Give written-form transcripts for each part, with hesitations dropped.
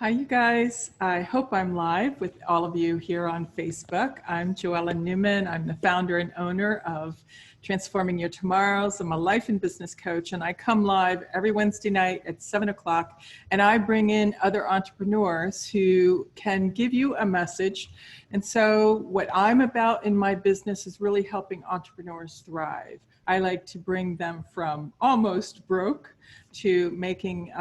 Hi, you guys. I hope I'm live with all of you here on Facebook. I'm Joella Newman. I'm the founder and owner of Transforming Your Tomorrows. I'm a life and business coach, and I come live every Wednesday night at 7 o'clock, and I bring in other entrepreneurs who can give you a message. And so what I'm about in my business is really helping entrepreneurs thrive. I like to bring them from almost broke to making,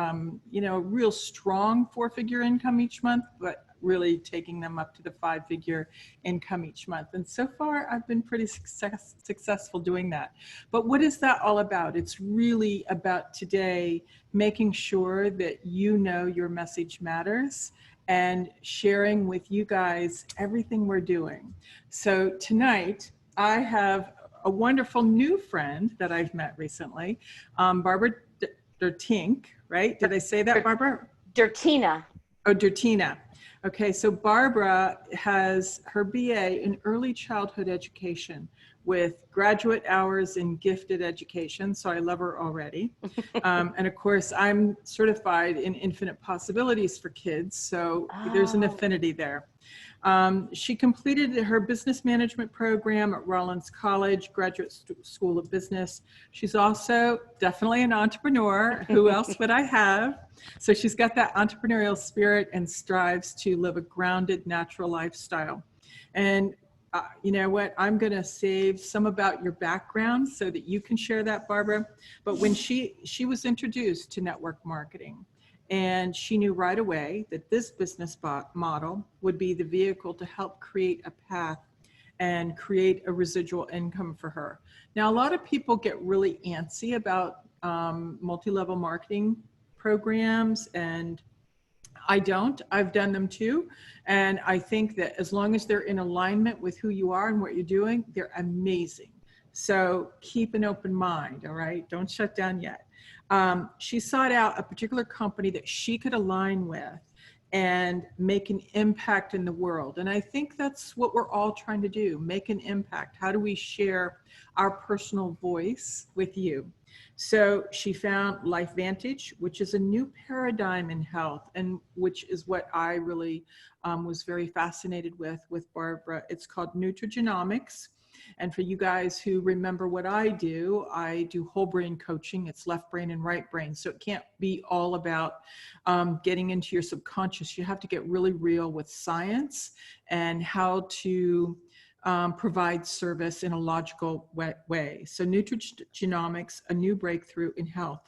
real strong 4-figure income each month, but really taking them up to the 5-figure income each month. And so far, I've been pretty successful doing that. But what is that all about? It's really about today making sure that you know your message matters and sharing with you guys everything we're doing. So tonight, I have a wonderful new friend that I've met recently, Barbara Drtina, right? Did I say that, Barbara? Drtina. Oh, Drtina. Okay, so Barbara has her BA in early childhood education with graduate hours in gifted education, so I love her already. And of course, I'm certified in infinite possibilities for kids, so there's an affinity there. She completed her business management program at Rollins College, Graduate School of Business. She's also definitely an entrepreneur. Who else would I have? So she's got that entrepreneurial spirit and strives to live a grounded, natural lifestyle. And you know what? I'm going to save some about your background so that you can share that, Barbara. But when she was introduced to network marketing, and she knew right away that this business model would be the vehicle to help create a path and create a residual income for her. Now, a lot of people get really antsy about multi-level marketing programs, and I don't. I've done them too. And I think that as long as they're in alignment with who you are and what you're doing, they're amazing. So keep an open mind, all right? Don't shut down yet. She sought out a particular company that she could align with and make an impact in the world. And I think that's what we're all trying to do, make an impact. How do we share our personal voice with you? So she found LifeVantage, which is a new paradigm in health, and which is what I really was very fascinated with Barbara. It's called Nutrigenomics. And for you guys who remember what I do whole brain coaching. It's left brain and right brain. So it can't be all about getting into your subconscious. You have to get really real with science and how to provide service in a logical way. So Nutrigenomics, a new breakthrough in health.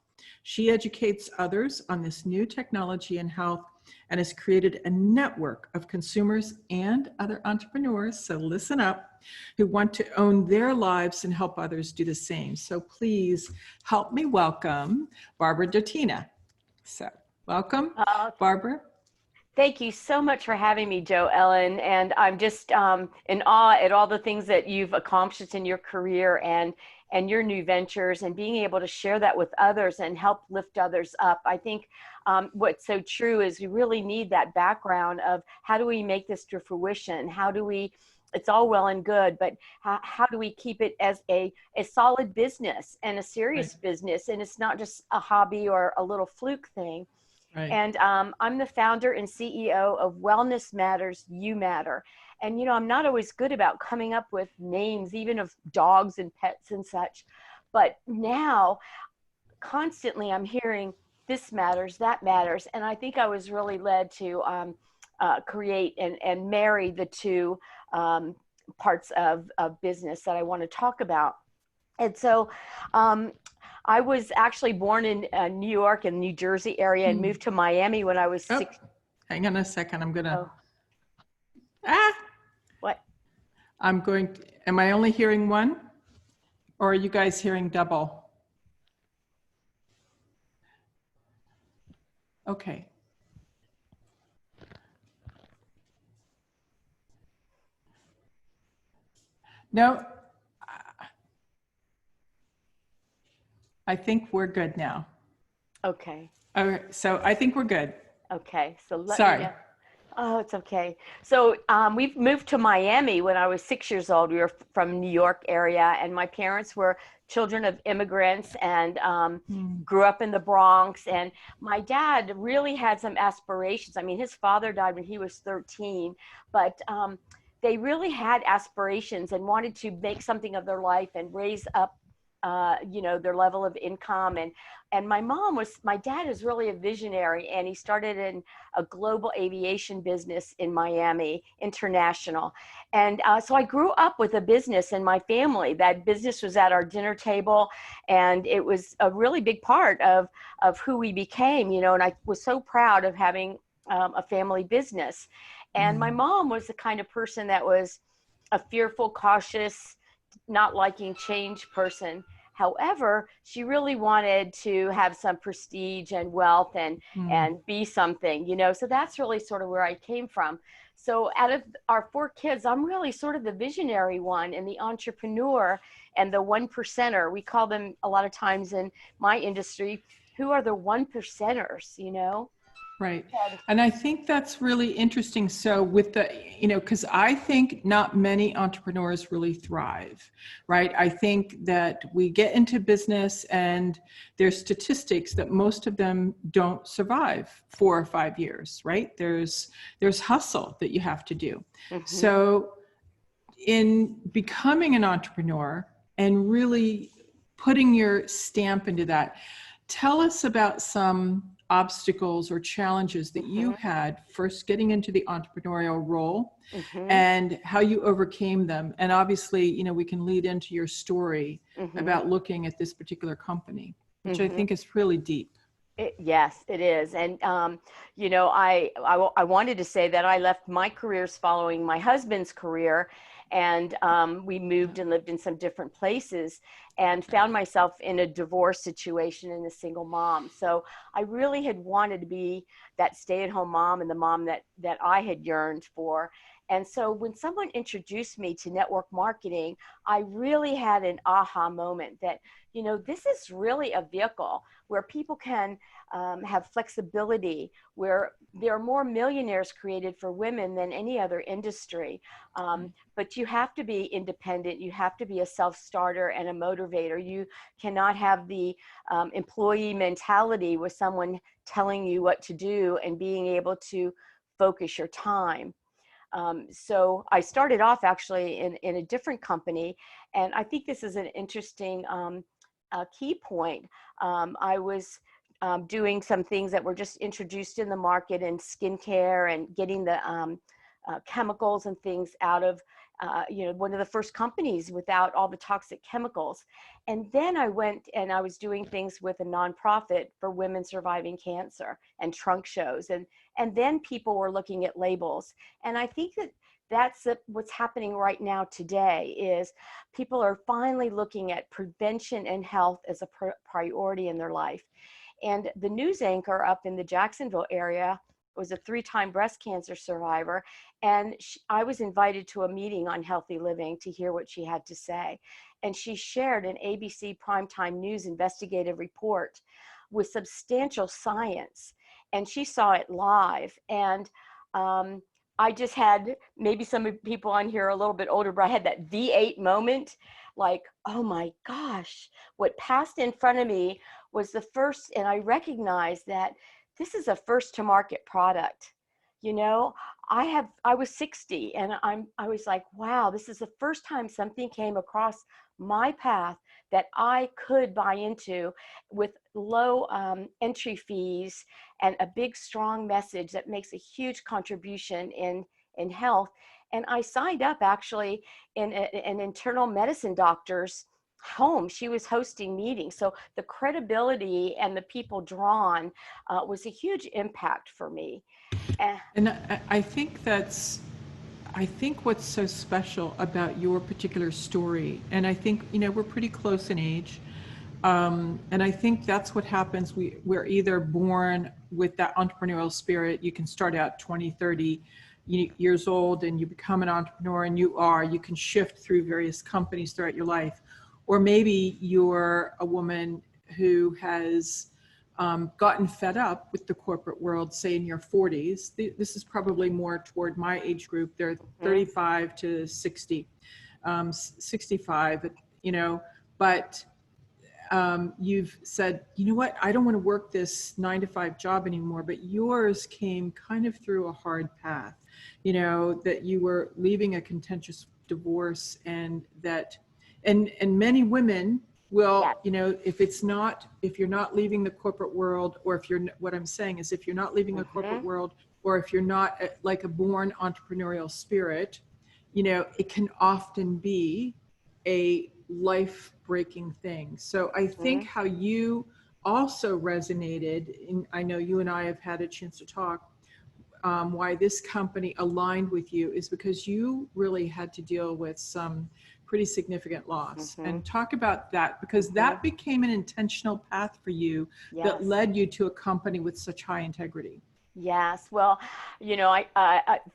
She educates others on this new technology in health and has created a network of consumers and other entrepreneurs, so listen up, who want to own their lives and help others do the same. So please help me welcome Barbara Drtina. So welcome, Barbara. Thank you so much for having me, Joellen. And I'm just in awe at all the things that you've accomplished in your career and your new ventures, and being able to share that with others and help lift others up. I think what's so true is we really need that background of how do we make this to fruition? How do we, it's all well and good, but how do we keep it as a solid business and a serious business? And it's not just a hobby or a little fluke thing. Right. And I'm the founder and CEO of Wellness Matters, You Matter. And, you know, I'm not always good about coming up with names, even of dogs and pets and such. But now, constantly, I'm hearing this matters, that matters. And I think I was really led to create and marry the two parts of business that I want to talk about. And so I was actually born in New York and New Jersey area and moved to Miami when I was 6. Hang on a second. I'm going to. What? I'm going to, am I only hearing one? Or are you guys hearing double? Okay. No. I think we're good now. Okay. All right, so I think we're good. Okay, so let Sorry. me know. Oh, it's okay. So we've moved to Miami when I was 6 years old. We were from New York area, and my parents were children of immigrants and Mm, grew up in the Bronx. And my dad really had some aspirations. I mean, his father died when he was 13, but they really had aspirations and wanted to make something of their life and raise up, their level of income. And my dad is really a visionary, and he started in a global aviation business in Miami, international. And so I grew up with a business in my family. That business was at our dinner table, and it was a really big part of who we became, and I was so proud of having a family business. And my mm, mom was the kind of person that was a fearful, cautious, not liking change person. However, she really wanted to have some prestige and wealth mm. and be something, So that's really sort of where I came from. So out of our four kids, I'm really sort of the visionary one and the entrepreneur and the one percenter. We call them a lot of times in my industry, who are the one percenters? Right. And, And I think that's really interesting. So with because I think not many entrepreneurs really thrive, right? I think that we get into business and there's statistics that most of them don't survive 4 or 5 years, right? There's hustle that you have to do. mhm. So in becoming an entrepreneur and really putting your stamp into that, tell us about some obstacles or challenges that you Mhm, had first getting into the entrepreneurial role mhm, and how you overcame them. And obviously, we can lead into your story mhm, about looking at this particular company, which I mhm. think is really deep. Yes, it is. And, I wanted to say that I left my careers following my husband's career. And we moved and lived in some different places and found myself in a divorce situation and a single mom. So I really had wanted to be that stay-at-home mom and the mom that I had yearned for. And so when someone introduced me to network marketing, I really had an aha moment that, this is really a vehicle where people can have flexibility, where there are more millionaires created for women than any other industry. But you have to be independent. You have to be a self-starter and a motivator. You cannot have the employee mentality with someone telling you what to do and being able to focus your time. So I started off actually in a different company, and I think this is an interesting key point. I was doing some things that were just introduced in the market in skincare and getting the chemicals and things out of, one of the first companies without all the toxic chemicals. And then I went and I was doing things with a nonprofit for women surviving cancer and trunk shows. And then people were looking at labels. And I think that's what's happening right now today is people are finally looking at prevention and health as a priority in their life. And the news anchor up in the Jacksonville area was a 3-time breast cancer survivor. And I was invited to a meeting on healthy living to hear what she had to say. And she shared an ABC primetime news investigative report with substantial science. And she saw it live. And I just had, maybe some people on here are a little bit older, but I had that V8 moment, like, oh my gosh, what passed in front of me was the first, and I recognized that this is a first to market product. I was 60 and I was like, wow, this is the first time something came across my path that I could buy into with low entry fees and a big, strong message that makes a huge contribution in health. And I signed up actually in an internal medicine doctor's home. She was hosting meetings. So the credibility and the people drawn was a huge impact for me. Uh, And I think what's so special about your particular story, and I think, we're pretty close in age, and I think that's what happens. We're either born with that entrepreneurial spirit. You can start out 20, 30 years old and you become an entrepreneur, and you can shift through various companies throughout your life. Or maybe you're a woman who has gotten fed up with the corporate world, say in your 40s. This is probably more toward my age group. They're 35 to 60, 65, but you've said, you know what, I don't want to work this 9-to-5 job anymore, but yours came kind of through a hard path, that you were leaving a contentious divorce, and that, and many women will, if you're not leaving the corporate world, or what I'm saying is, if you're not leaving a corporate world, or if you're not like a born entrepreneurial spirit, it can often be a life-breaking thing. So I think how you also resonated, and I know you and I have had a chance to talk, why this company aligned with you is because you really had to deal with some pretty significant loss. And talk about that, because that became an intentional path for you that led you to a company with such high integrity. Yes. Well,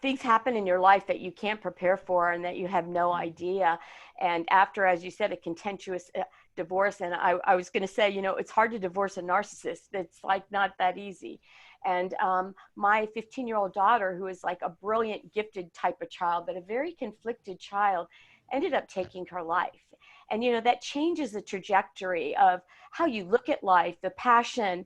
things happen in your life that you can't prepare for and that you have no idea. And after, as you said, a contentious divorce, and I was going to say, it's hard to divorce a narcissist. It's like not that easy. And my 15-year-old daughter, who is like a brilliant, gifted type of child, but a very conflicted child, ended up taking her life. And, that changes the trajectory of how you look at life, the passion,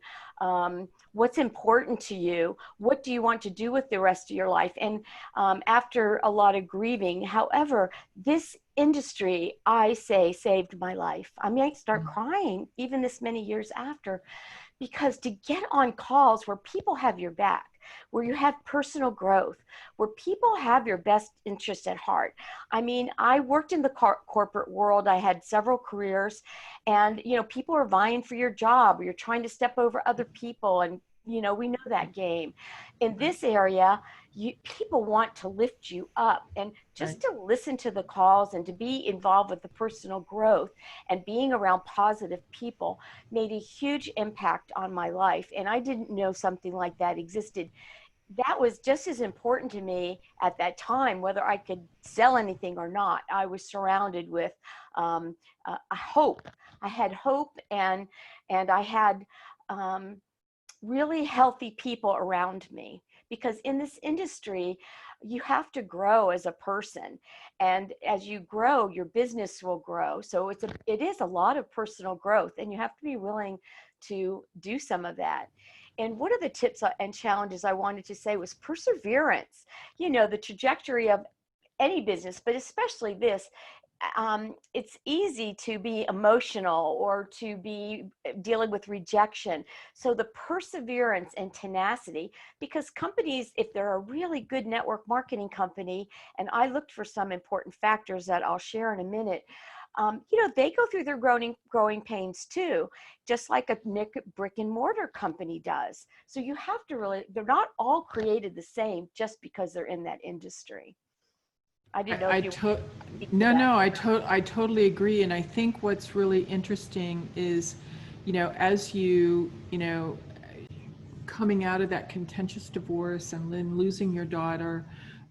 what's important to you, what do you want to do with the rest of your life. And after a lot of grieving, however, this industry, I say, saved my life. I might start crying even this many years after, because to get on calls where people have your back, where you have personal growth, where people have your best interest at heart. I mean, I worked in the corporate world. I had several careers, and, people are vying for your job, or you're trying to step over other people. And, we know that game. In this area, people want to lift you up, and just to listen to the calls and to be involved with the personal growth and being around positive people made a huge impact on my life. And I didn't know something like that existed. That was just as important to me at that time, whether I could sell anything or not. I was surrounded with a hope. I had hope, and I had really healthy people around me, because in this industry, you have to grow as a person. And as you grow, your business will grow. So it is a lot of personal growth, and you have to be willing to do some of that. And one of the tips and challenges I wanted to say was perseverance. The trajectory of any business, but especially this, it's easy to be emotional or to be dealing with rejection. So the perseverance and tenacity, because companies, if they're a really good network marketing company, and I looked for some important factors that I'll share in a minute, they go through their growing pains too, just like a brick and mortar company does. So you have to they're not all created the same just because they're in that industry. I didn't know if I totally agree. And I think what's really interesting is, as you, coming out of that contentious divorce and then losing your daughter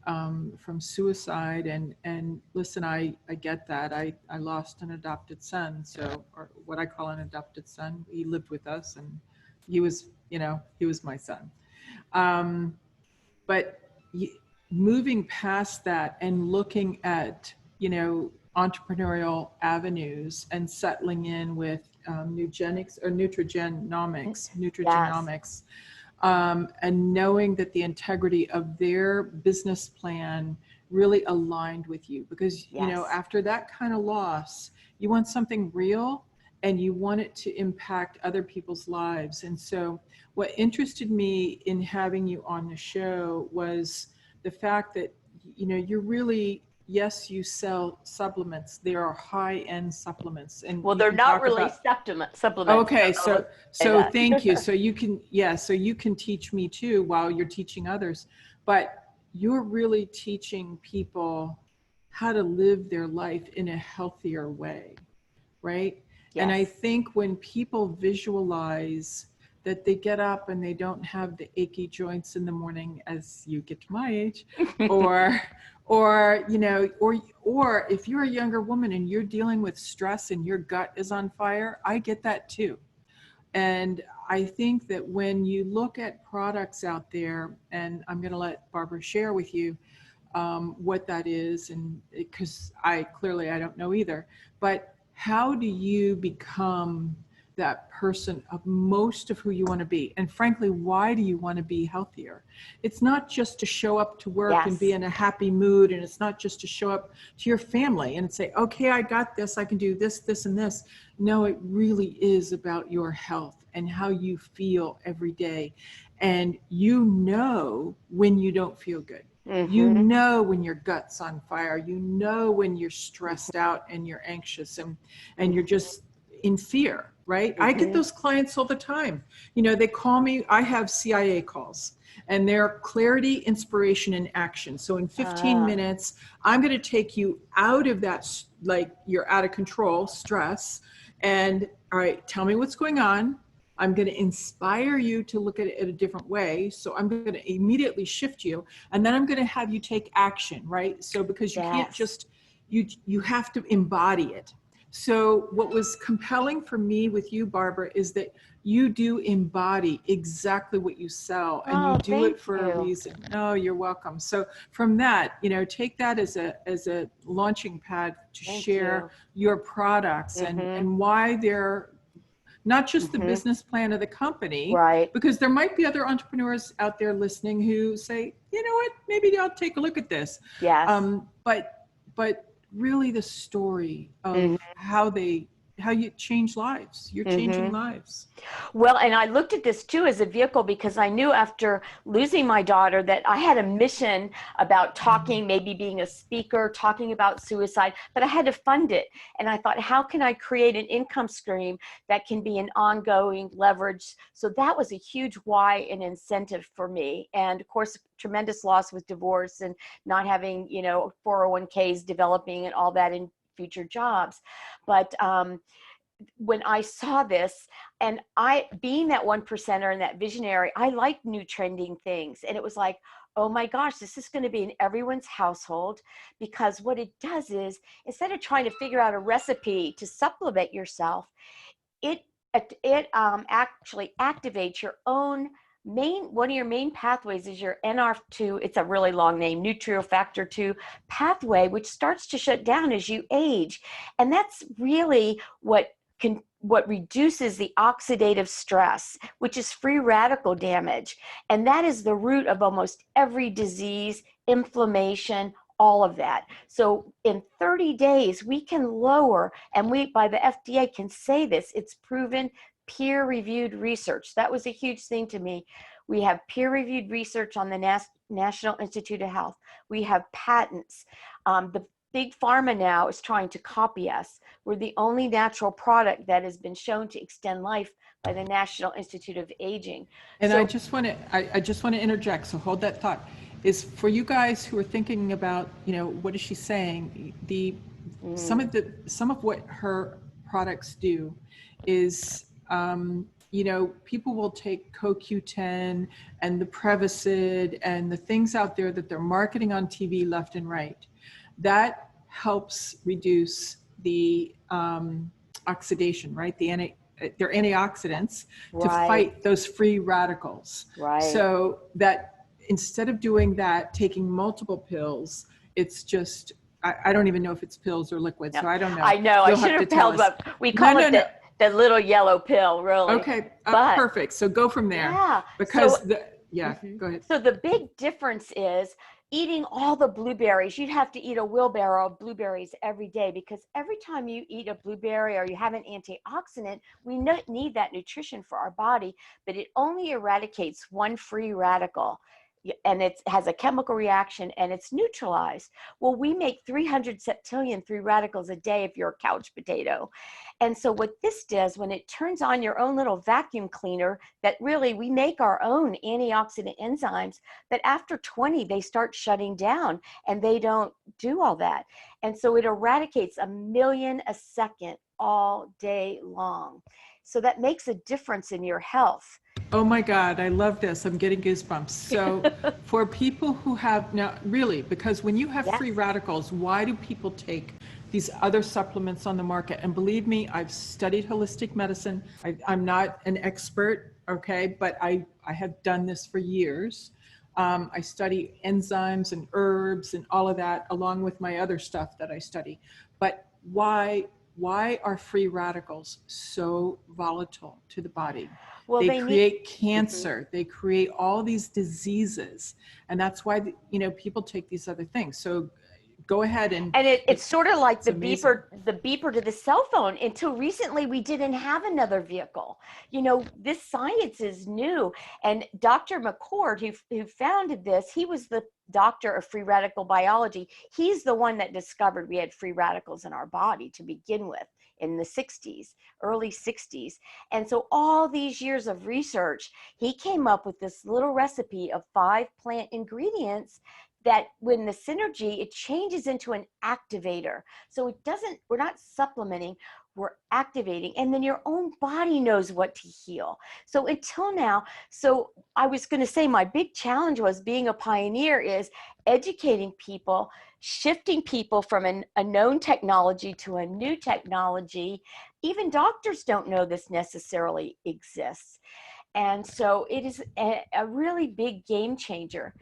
from suicide, and listen, I get that. I lost an adopted son, or what I call an adopted son. He lived with us, and he was my son. But moving past that and looking at, entrepreneurial avenues and settling in with Nutrigenomics, and knowing that the integrity of their business plan really aligned with you, because, after that kind of loss, you want something real and you want it to impact other people's lives. And so what interested me in having you on the show was the fact that, you're really, yes, you sell supplements. There are high-end supplements, and they're not really supplements. Okay, so thank you. So you can teach me too while you're teaching others, but you're really teaching people how to live their life in a healthier way, right? Yes. And I think when people visualize that they get up and they don't have the achy joints in the morning as you get to my age, or if you're a younger woman and you're dealing with stress and your gut is on fire, I get that too. And I think that when you look at products out there, and I'm going to let Barbara share with you what that is, and because I don't know either, but how do you become that person of most of who you want to be? And frankly, why do you want to be healthier? It's not just to show up to work and be in a happy mood, and it's not just to show up to your family and say, okay, I got this, I can do this, this, and this. No, it really is about your health and how you feel every day. And you know when you don't feel good. You know when your gut's on fire. You know when you're stressed out and you're anxious and you're just in fear, right? I get those clients all the time. You know, they call me, I have CIA calls, and they're clarity, inspiration, and action. So in 15 minutes, I'm going to take you out of that, like you're out of control, stress. And all right, tell me what's going on. I'm going to inspire you to look at it in a different way. So I'm going to immediately shift you, and then I'm going to have you take action, right? So because you can't just, you have to embody it. So what was compelling for me with you, Barbara, is that you do embody exactly what you sell, and you do it for a reason. Oh, you're welcome. So from that, you know, take that as a launching pad to share your products and why they're not just the business plan of the company, right? Because there might be other entrepreneurs out there listening who say, you know what, maybe I'll take a look at this. Yes. But really the story of how you change lives. You're changing lives. Well, and I looked at this too as a vehicle because I knew after losing my daughter that I had a mission about talking, maybe being a speaker, talking about suicide, but I had to fund it. And I thought, how can I create an income stream that can be an ongoing leverage? So that was a huge why and incentive for me. And of course, tremendous loss with divorce and not having, you know, 401ks developing and all that in future jobs. But when I saw this, and I, being that 1%er and that visionary, I like new trending things. And it was like, oh my gosh, this is going to be in everyone's household, because what it does is, instead of trying to figure out a recipe to supplement yourself, it actually activates your own one of your main pathways is your NR2, it's a really long name, nucleofactor 2 pathway, which starts to shut down as you age. And that's really what reduces the oxidative stress, which is free radical damage. And that is the root of almost every disease, inflammation, all of that. So in 30 days, we can lower, and we, by the FDA, can say this, it's proven, peer-reviewed research. That was a huge thing to me. We have peer-reviewed research on the National Institute of Health. We have patents. The big pharma now is trying to copy us. We're the only natural product that has been shown to extend life by the National Institute of Aging. And so, I just want to interject. So hold that thought. Is for you guys who are thinking about, you know, what is she saying? Some of what her products do is, you know, people will take CoQ10 and the Prevacid and the things out there that they're marketing on TV left and right. That helps reduce the oxidation, right? They're antioxidants to fight those free radicals. Right. So that instead of doing that, taking multiple pills, it's just, I don't even know if it's pills or liquid, so I don't know. I know, I should have held up. We call it the little yellow pill, really. Okay, perfect. So go from there. Yeah. Because go ahead. So the big difference is eating all the blueberries. You'd have to eat a wheelbarrow of blueberries every day, because every time you eat a blueberry or you have an antioxidant, we need that nutrition for our body, but it only eradicates one free radical. And it has a chemical reaction and it's neutralized. Well, we make 300 septillion free radicals a day if you're a couch potato. And so what this does, when it turns on your own little vacuum cleaner, that really we make our own antioxidant enzymes, but after 20, they start shutting down and they don't do all that. And so it eradicates 1 million a second all day long. So that makes a difference in your health. Oh my God, I love this. I'm getting goosebumps. So for people who have, now really, because when you have free radicals, why do people take these other supplements on the market. And believe me, I've studied holistic medicine. I'm not an expert, okay, but I have done this for years. I study enzymes and herbs and all of that, along with my other stuff that I study. But why are free radicals so volatile to the body? Well, They they need, create cancer. They create all these diseases. And that's why, people take these other things. So go ahead and it's sort of like the amazing. beeper to the cell phone. Until recently, we didn't have another vehicle. This science is new. And Dr. McCord, who founded this, he was the doctor of free radical biology. He's the one that discovered we had free radicals in our body to begin with in the 60s, early 60s. And so all these years of research, he came up with this little recipe of 5 plant ingredients that when the synergy, it changes into an activator. So we're not supplementing, we're activating. And then your own body knows what to heal. So until now, I was going to say my big challenge was being a pioneer is educating people, shifting people from a known technology to a new technology. Even doctors don't know this necessarily exists. And so it is a really big game changer.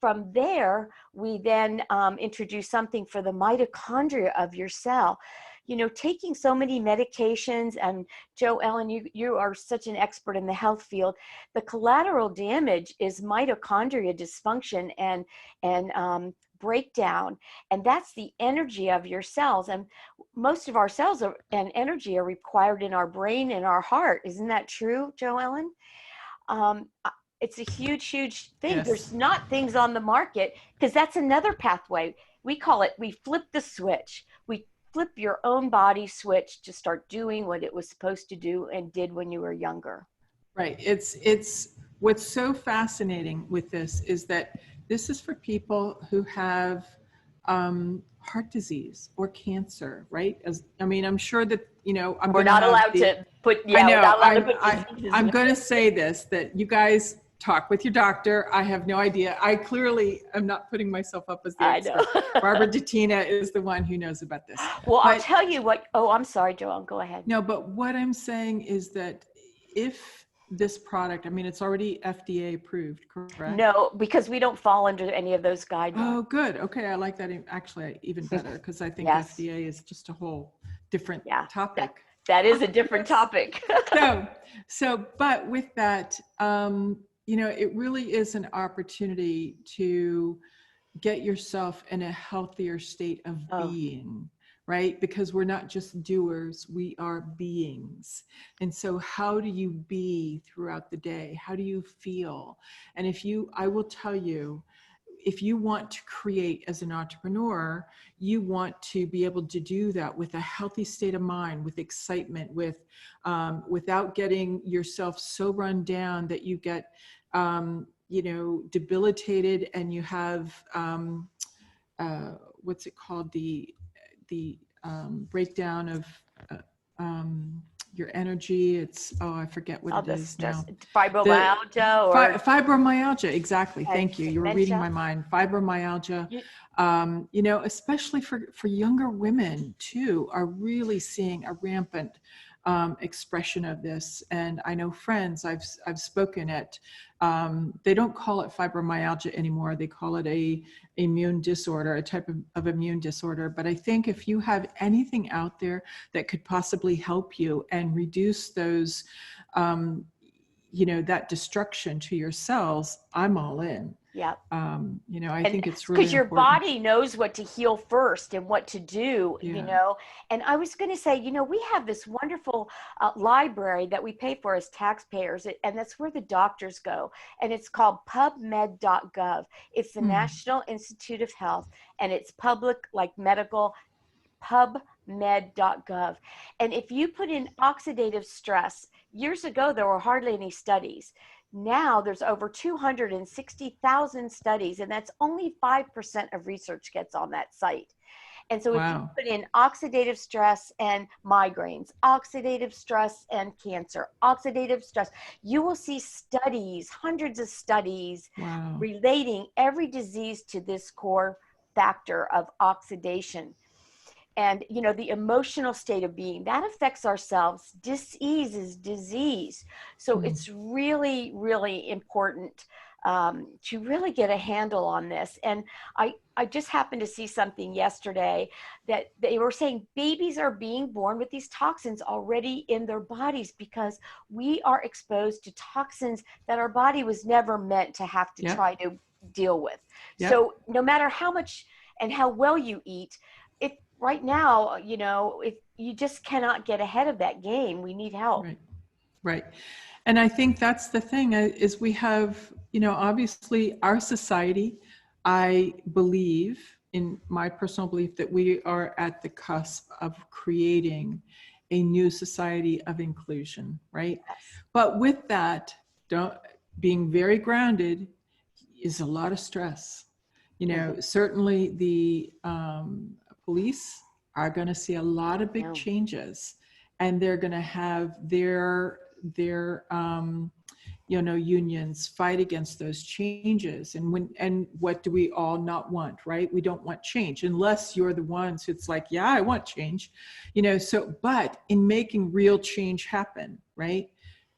From there, we then introduce something for the mitochondria of your cell. Taking so many medications, and Joe Ellen, you are such an expert in the health field. The collateral damage is mitochondria dysfunction and breakdown, and that's the energy of your cells. And most of our cells and energy are required in our brain and our heart. Isn't that true, Joe Ellen? It's a huge, huge thing. Yes. There's not things on the market, because that's another pathway. We call it, we flip the switch. We flip your own body switch to start doing what it was supposed to do and did when you were younger. Right. It's what's so fascinating with this is that this is for people who have heart disease or cancer, right? I'm sure that, we're not allowed to put, yeah, I know, we're not allowed to put diseases I'm in going to say this, that you guys talk with your doctor. I have no idea. I clearly am not putting myself up as the expert. Barbara Drtina is the one who knows about this. Well, I'll tell you what, I'm sorry, Joelle, go ahead. No, but what I'm saying is that if this product, it's already FDA approved, correct? No, because we don't fall under any of those guidelines. Oh, good. Okay. I like that actually even better, because I think Yes. FDA is just a whole different topic. That is a different topic. But with that, it really is an opportunity to get yourself in a healthier state of being, right? Because we're not just doers, we are beings. And so how do you be throughout the day? How do you feel? And I will tell you, if you want to create as an entrepreneur, you want to be able to do that with a healthy state of mind, with excitement, without getting yourself so run down that you get, debilitated, and you have, what's it called? The breakdown of your energy. It's, I forget what it is now. Fibromyalgia fibromyalgia, exactly. Thank you. You were reading my mind. Fibromyalgia, especially for younger women too, are really seeing a rampant expression of this. And I know friends I've spoken at, they don't call it fibromyalgia anymore. They call it a immune disorder, a type of immune disorder. But I think if you have anything out there that could possibly help you and reduce those, that destruction to your cells, I'm all in. Yeah. I think it's really because your body knows what to heal first and what to do, and I was going to say, we have this wonderful library that we pay for as taxpayers, and that's where the doctors go, and it's called pubmed.gov. It's the National Institute of Health, and it's public, like medical, pubmed.gov. And if you put in oxidative stress, years ago, there were hardly any studies. Now there's over 260,000 studies, and that's only 5% of research gets on that site. And so if you put in oxidative stress and migraines, oxidative stress and cancer, oxidative stress, you will see studies, hundreds of studies relating every disease to this core factor of oxidation. and the emotional state of being that affects ourselves. Disease is disease. So it's really, really important to really get a handle on this. And I just happened to see something yesterday that they were saying babies are being born with these toxins already in their bodies because we are exposed to toxins that our body was never meant to have to try to deal with. So no matter how much and how well you eat, if right now, if you just cannot get ahead of that game, we need help. Right. And I think that's the thing is we have, obviously our society, I believe in my personal belief that we are at the cusp of creating a new society of inclusion, right? Yes. But with that, being very grounded is a lot of stress. Certainly the police are going to see a lot of big changes, and they're going to have their unions fight against those changes. And what do we all not want, right? We don't want change unless you're the ones who's like, yeah, I want change, but in making real change happen, right?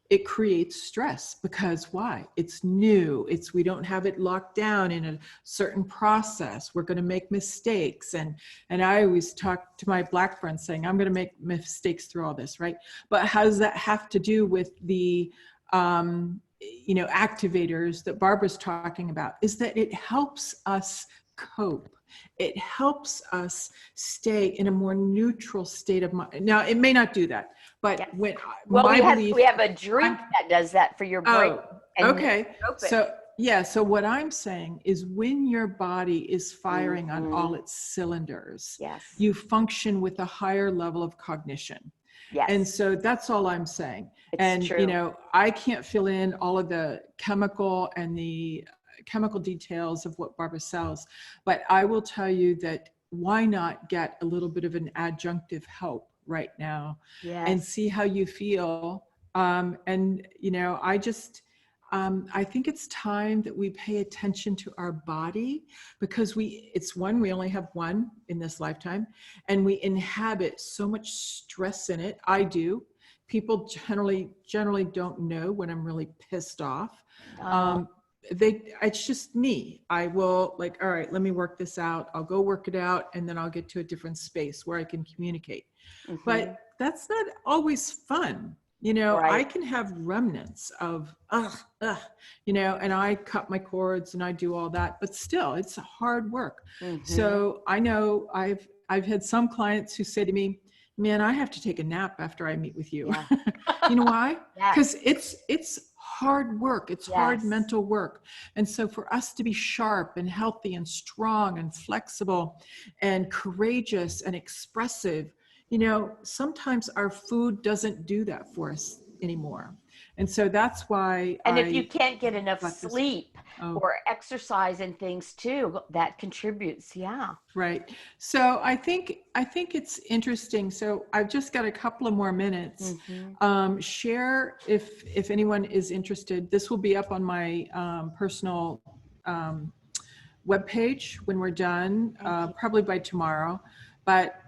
It creates stress because why? It's new. We don't have it locked down in a certain process. We're going to make mistakes. And I always talk to my Black friends saying, I'm going to make mistakes through all this, right? But how does that have to do with the, activators that Barbara's talking about? Is that it helps us cope. It helps us stay in a more neutral state of mind. Now, it may not do that, but when we have a drink that does that for your brain. Okay. So what I'm saying is when your body is firing on all its cylinders, you function with a higher level of cognition. Yes. And so that's all I'm saying. It's true. I can't fill in all of the chemical details of what Barbara sells, but I will tell you that why not get a little bit of an adjunctive help right now and see how you feel. I think it's time that we pay attention to our body because we only have one in this lifetime, and we inhabit so much stress in it. I do. People generally don't know when I'm really pissed off. It's just me. I will all right, let me work this out. I'll go work it out, and then I'll get to a different space where I can communicate. But that's not always fun. I can have remnants of, and I cut my cords and I do all that, but still it's hard work. So I know I've had some clients who say to me, man, I have to take a nap after I meet with you. You know why? Because it's hard work. It's hard mental work. And so for us to be sharp and healthy and strong and flexible and courageous and expressive, sometimes our food doesn't do that for us anymore. And so that's why. And if you can't get enough sleep or exercise and things too, that contributes. Yeah. Right. So I think it's interesting. So I've just got a couple of more minutes. Share if anyone is interested. This will be up on my personal webpage when we're done, probably by tomorrow. But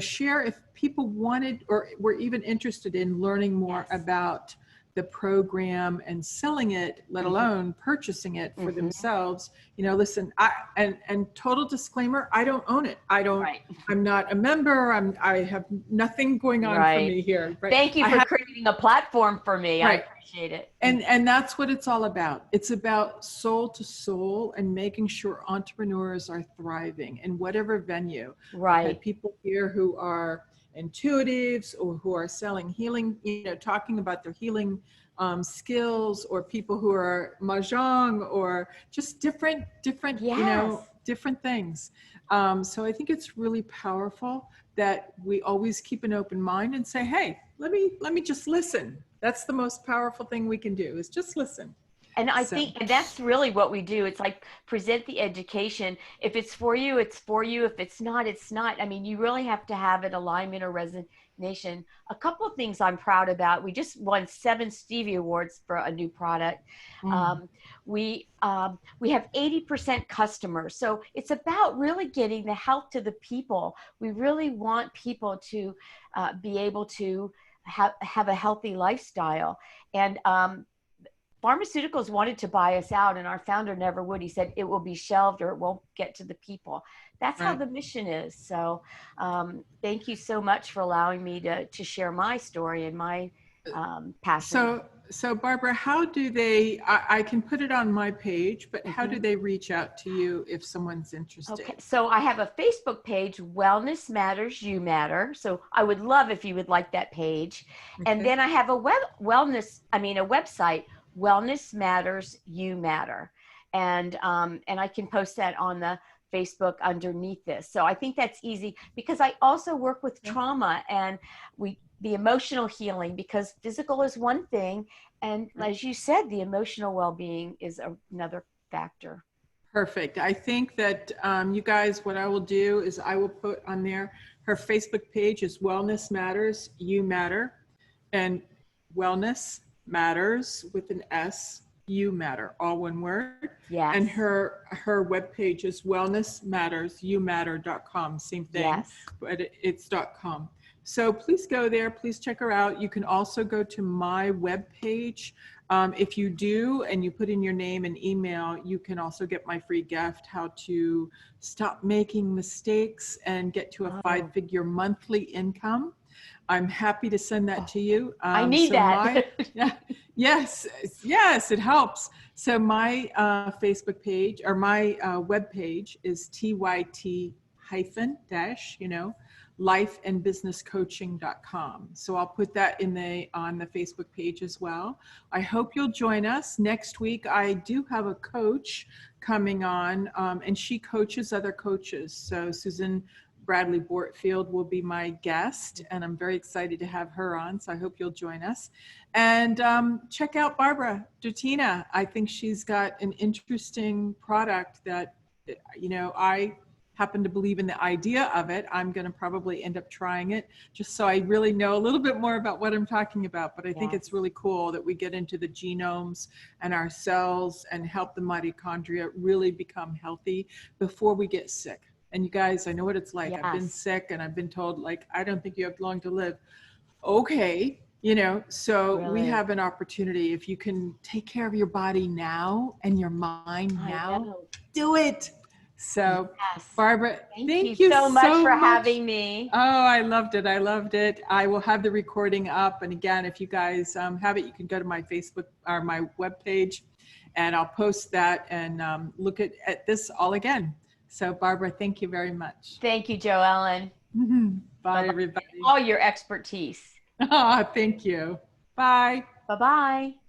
share if people wanted or were even interested in learning more about the program and selling it, let alone purchasing it for themselves. Listen, and total disclaimer, I don't own it. I'm not a member. I have nothing going on for me here. Right? Thank you for creating a platform for me. I appreciate it. And that's what it's all about. It's about soul to soul and making sure entrepreneurs are thriving in whatever venue. Right. I've had people here who are intuitives or who are selling healing, talking about their healing skills, or people who are mahjong, or just different, different things. So I think it's really powerful that we always keep an open mind and say, hey, let me just listen. That's the most powerful thing we can do, is just listen. And I think that's really what we do. It's like present the education. If it's for you, it's for you. If it's not, it's not. I mean, you really have to have an alignment or Nation. A couple of things I'm proud about. We just won 7 Stevie Awards for a new product. Mm. We have 80% customers. So it's about really getting the help to the people. We really want people to be able to have a healthy lifestyle. And pharmaceuticals wanted to buy us out, and our founder never would. He said it will be shelved or it won't get to the people. That's how Right. the mission is. So thank you so much for allowing me to share my story and my passion. So Barbara, how do they, I can put it on my page, but how do they reach out to you if someone's interested? Okay, so I have a Facebook page, Wellness Matters, You Matter. So I would love if you would like that page. And then I have a website, Wellness Matters, You Matter. And I can post that on the Facebook underneath this. So I think that's easy because I also work with trauma and the emotional healing, because physical is one thing. And as you said, the emotional well-being is another factor. Perfect. I think that you guys, what I will do is I will put on there, her Facebook page is Wellness Matters, You Matter, and Wellness Matters with an S, You Matter, all one word. Yes. And her webpage is wellnessmattersyoumatter.com, same thing, yes. but it's .com. So please go there, please check her out. You can also go to my webpage. If you do and you put in your name and email, you can also get my free gift, how to stop making mistakes and get to a 5-figure monthly income. I'm happy to send that to you. I need that. Yes, it helps. So my Facebook page or my web page is tyt-lifeandbusinesscoaching.com. So I'll put that on the Facebook page as well. I hope you'll join us next week. I do have a coach coming on, and she coaches other coaches. So Susan Bradley Bortfield will be my guest, and I'm very excited to have her on. So I hope you'll join us. And check out Barbara Drtina. I think she's got an interesting product that, I happen to believe in the idea of it. I'm going to probably end up trying it just so I really know a little bit more about what I'm talking about. But I think it's really cool that we get into the genomes and our cells and help the mitochondria really become healthy before we get sick. And you guys, I know what it's like. I've been sick and I've been told, like, I don't think you have long to live. Okay. So we have an opportunity. If you can take care of your body now and your mind now, do it. So Barbara, thank you so much for having me. Oh, I loved it. I loved it. I will have the recording up. And again, if you guys have it, you can go to my Facebook or my webpage, and I'll post that and look at this all again. So Barbara, thank you very much. Thank you, Jo Ellen. Bye, everybody. All your expertise. Oh, thank you. Bye. Bye-bye.